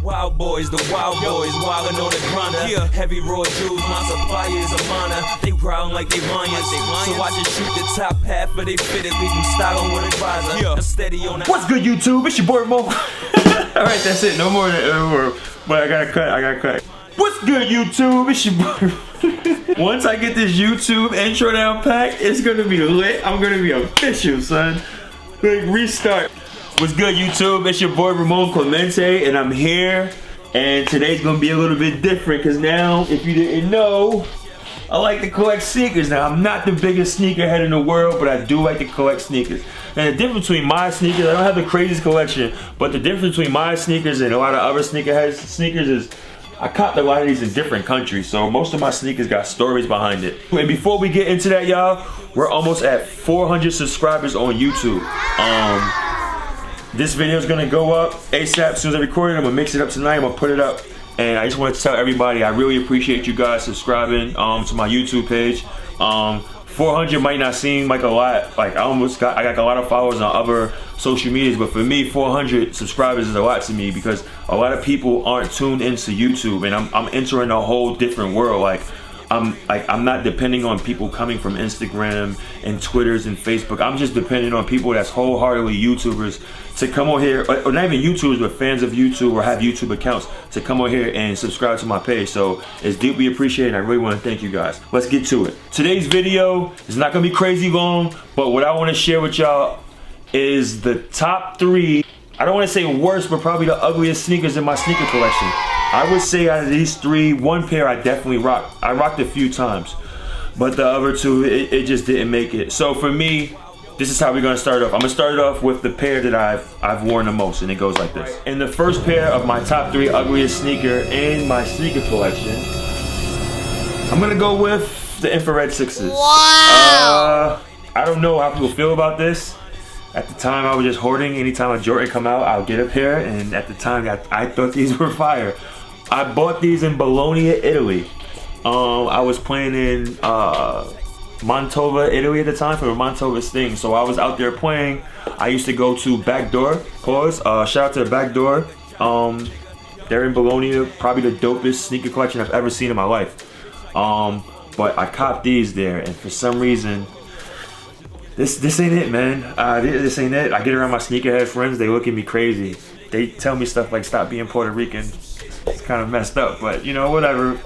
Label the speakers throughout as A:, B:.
A: wild boys, wildin' on the grinder. Yeah. Heavy raw jewels, my supply is a minor. They growlin' like they lions. So I just shoot the top half of they fitted, leave them styling with a visor. Yeah. I'm steady on that.
B: What's good, YouTube? It's your boy Ramon. Alright, that's it. No more. But I gotta cut. What's good, YouTube? It's your boy. Once I get this YouTube intro down packed, it's gonna be lit. I'm gonna be official, son. Like, restart. What's good, YouTube? It's your boy Ramon Clemente, and I'm here. And today's gonna be a little bit different, because now, if you didn't know, I like to collect sneakers. Now, I'm not the biggest sneakerhead in the world, but I do like to collect sneakers. And the difference between my sneakers, I don't have the craziest collection, but the difference between my sneakers and a lot of other sneakerheads sneakers is I copped a lot of these in different countries, so most of my sneakers got stories behind it. And before we get into that, y'all, we're almost at 400 subscribers on YouTube. This video is gonna go up ASAP. As soon as I record it, I'm gonna mix it up tonight. I'm gonna put it up. And I just wanted to tell everybody, I really appreciate you guys subscribing to my YouTube page. 400 might not seem like a lot. Like I got a lot of followers on other social medias, but for me, 400 subscribers is a lot to me because a lot of people aren't tuned into YouTube, and I'm entering a whole different world. I'm not depending on people coming from Instagram and Twitters and Facebook. I'm just depending on people that's wholeheartedly YouTubers to come on here, or not even YouTubers, but fans of YouTube or have YouTube accounts to come on here and subscribe to my page. So it's deeply appreciated, and I really want to thank you guys. Let's get to it. Today's video is not gonna be crazy long, but what I want to share with y'all is the top 3, I don't want to say worst, but probably the ugliest sneakers in my sneaker collection. I would say out of these 3, one pair I definitely rocked. I rocked a few times, but the other 2, it just didn't make it. So for me, this is how we're gonna start off. I'm gonna start it off with the pair that I've worn the most, and it goes like this. In the first pair of my top 3 ugliest sneaker in my sneaker collection, I'm gonna go with the infrared 6s. Wow! I don't know how people feel about this. At the time, I was just hoarding. Anytime a Jordan come out, I'll get a pair, and at the time, I thought these were fire. I bought these in Bologna, Italy. I was playing in Mantova, Italy at the time for the Mantova Sting. So I was out there playing. I used to go to Backdoor. Shout out to Backdoor. They're in Bologna, probably the dopest sneaker collection I've ever seen in my life. But I copped these there, and for some reason, this ain't it, man. This ain't it. I get around my sneakerhead friends, they look at me crazy. They tell me stuff like stop being Puerto Rican. It's kind of messed up, but you know, whatever.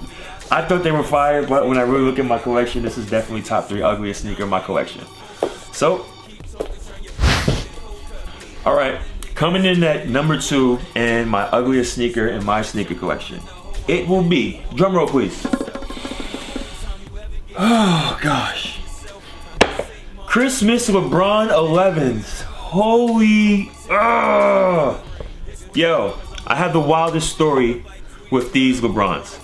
B: I thought they were fire, but when I really look at my collection, this is definitely top 3 ugliest sneaker in my collection. So, all right, coming in at number 2 and my ugliest sneaker in my sneaker collection, it will be, drum roll please. Oh gosh. Christmas LeBron 11s. Holy, yo, I have the wildest story with these LeBrons.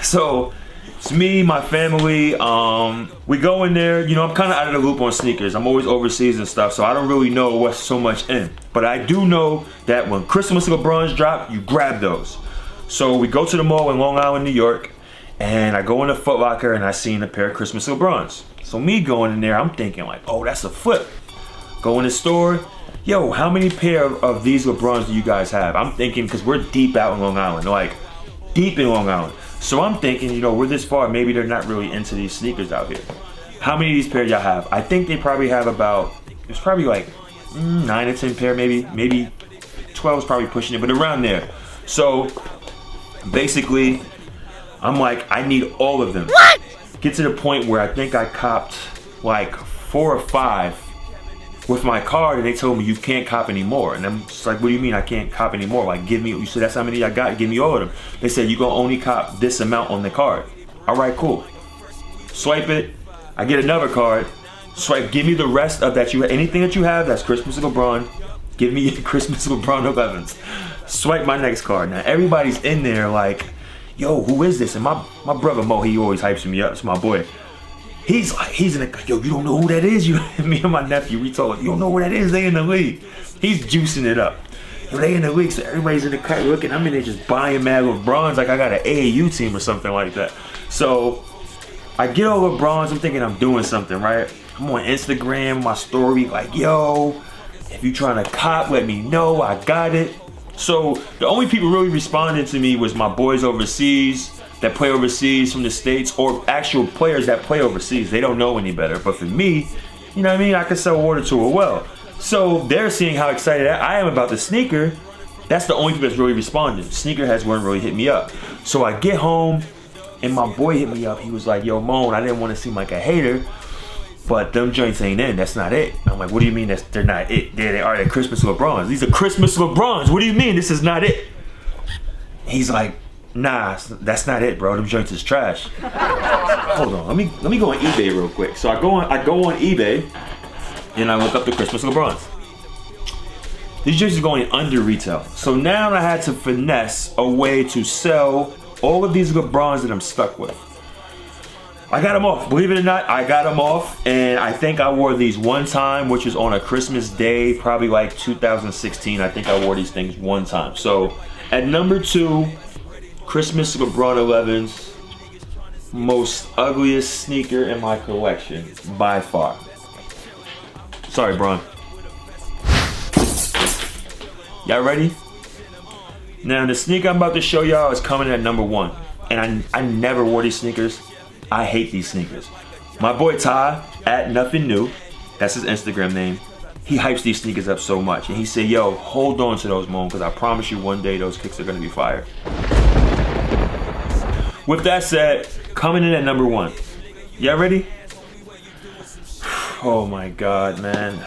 B: So it's me, my family, we go in there. You know, I'm kind of out of the loop on sneakers. I'm always overseas and stuff, so I don't really know what's so much in. But I do know that when Christmas LeBrons drop, you grab those. So we go to the mall in Long Island, New York, and I go in the Foot Locker and I seen a pair of Christmas LeBrons. So me going in there, I'm thinking like, oh, that's a flip. Go in the store, yo, how many pair of these LeBrons do you guys have? I'm thinking, because we're deep out in Long Island, like deep in Long Island. So I'm thinking, you know, we're this far, maybe they're not really into these sneakers out here. How many of these pairs y'all have? I think they probably have about, it's probably like 9 or 10 pair, maybe 12 is probably pushing it, but around there. So basically, I'm like, I need all of them. What? Get to the point where I think I copped like 4 or 5 with my card, and they told me you can't cop anymore. And I'm just like, what do you mean I can't cop anymore? Like, give me, you said that's how many I got, give me all of them. They said you gonna only cop this amount on the card. All right, cool. Swipe it, I get another card. Swipe, give me the rest of that, anything that you have that's Christmas LeBron, give me your Christmas LeBron 11s. Swipe my next card. Now everybody's in there like, yo, who is this? And my brother Mo, he always hypes me up, it's my boy. He's in the, yo, you don't know who that is? Me and my nephew, we told him, you don't know who that is? They in the league. He's juicing it up. Yo, they in the league, so everybody's in the cut looking. I'm in there just buying mad LeBrons like I got an AAU team or something like that. So I get all LeBrons, I'm thinking I'm doing something, right? I'm on Instagram, my story, like, yo, if you trying to cop, let me know, I got it. So the only people really responding to me was my boys overseas that play overseas from the States, or actual players that play overseas. They don't know any better. But for me, you know what I mean? I can sell water to a well. So they're seeing how excited I am about the sneaker. That's the only people that's really responding. Sneakerheads weren't really hitting me up. So I get home and my boy hit me up. He was like, yo, Moan, I didn't want to seem like a hater, but them joints ain't in. That's not it. I'm like, what do you mean they're not it? They are. They're Christmas LeBrons. These are Christmas LeBrons. What do you mean this is not it? He's like, nah, that's not it, bro. Them joints is trash. Hold on. Let me go on eBay real quick. So I go on eBay and I look up the Christmas LeBrons. These jerseys are going under retail. So now I had to finesse a way to sell all of these LeBrons that I'm stuck with. I got them off. Believe it or not, I got them off. And I think I wore these one time, which was on a Christmas day, probably like 2016. I think I wore these things one time. So at number 2, Christmas LeBron 11s, most ugliest sneaker in my collection by far. Sorry, Bron. Y'all ready? Now the sneaker I'm about to show y'all is coming at number 1. And I never wore these sneakers. I hate these sneakers. My boy Ty, at Nothing New, that's his Instagram name, he hypes these sneakers up so much. And he said, yo, hold on to those, Moan, because I promise you one day those kicks are going to be fire. With that said, coming in at number 1. Y'all ready? Oh my God, man.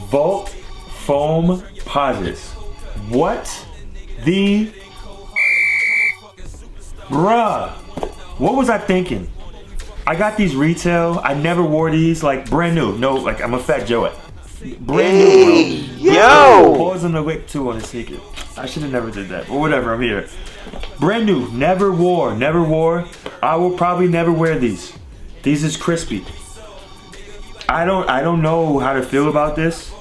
B: Vault Foam Posits. What the bruh? What was I thinking? I got these retail. I never wore these, like brand new. No, like I'm a fat Joe. Brand new, bro. Yo! Pause on the wick too on the sneaker. I should have never did that, but whatever. I'm here. Brand new. Never wore. I will probably never wear these. These is crispy. I don't know how to feel about this.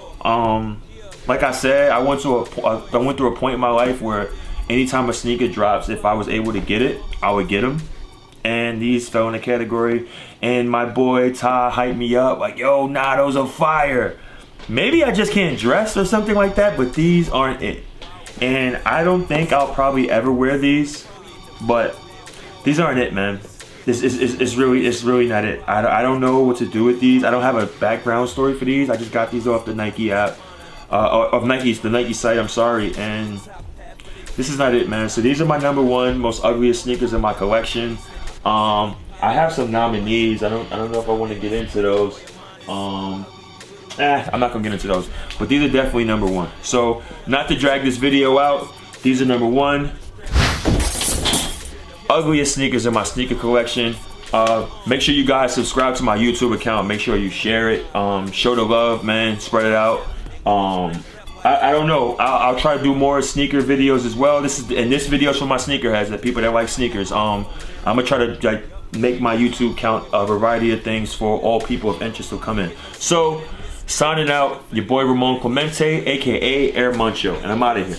B: Like I said, I went through a point in my life where anytime a sneaker drops, if I was able to get it, I would get them. And these fell in the category. And my boy Ty hyped me up like, yo, nah, those are fire. Maybe I just can't dress or something like that, but these aren't it. And I don't think I'll probably ever wear these, but these aren't it, man. It's really not it. I don't know what to do with these. I don't have a background story for these. I just got these off the Nike app, the Nike site. I'm sorry, and this is not it, man. So these are my number 1 most ugliest sneakers in my collection. I have some nominees. I don't know if I want to get into those. I'm not gonna get into those. But these are definitely number 1. So not to drag this video out, these are number 1. Ugliest sneakers in my sneaker collection. Make sure you guys subscribe to my YouTube account. Make sure you share it. Show the love, man. Spread it out. I don't know. I'll try to do more sneaker videos as well. This video is for my sneakerheads, the people that like sneakers. I'm gonna try to make my YouTube count a variety of things for all people of interest to come in. So signing out, your boy Ramon Clemente, aka Air Muncho, and I'm out of here.